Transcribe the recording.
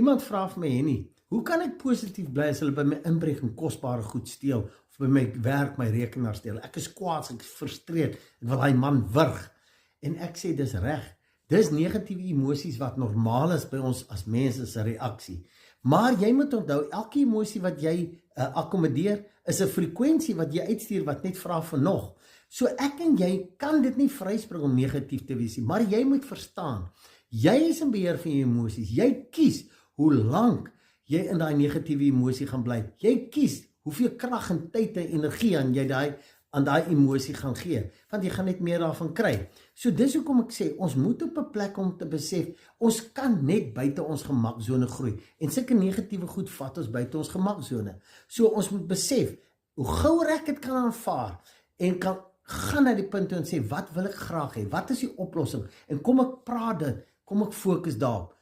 Iemand vra vir my, Henny, hoe kan ek positief bly as hulle by my inbreek en kosbare goed steel, of by my werk my rekenaar steel? Ek is kwaad, ek is frustreerd, ek wil hy man wurg. En ek sê, dis reg. Dis negatiewe emosies wat normaal is by ons as mense se reaksie. Maar jy moet onthou, elke emosie wat jy akkommodeer, is 'n frekwensie wat jy uitstuur wat net vra vir nog. So ek en jy kan dit nie vryspring om negatief te wees nie, maar jy moet verstaan, jy is in beheer van jou emosies. Jy kies hoe lank jy in daai negatiewe emosie gaan bly. Jy kies hoeveel krag en tyd en energie aan daai emosie gaan gee, want jy gaan net meer daarvan kry. So dis hoekom ek sê, ons moet op 'n plek om te besef, ons kan net buite ons gemaksone groei, en sulke negatiewe goed vat ons buite ons gemaksone. So ons moet besef, hoe gouer ek dit kan aanvaar, en kan gaan na die punt toe en sê, wat wil ek graag hê, wat is die oplossing, en kom ek praat dit, kom ek fokus daarop.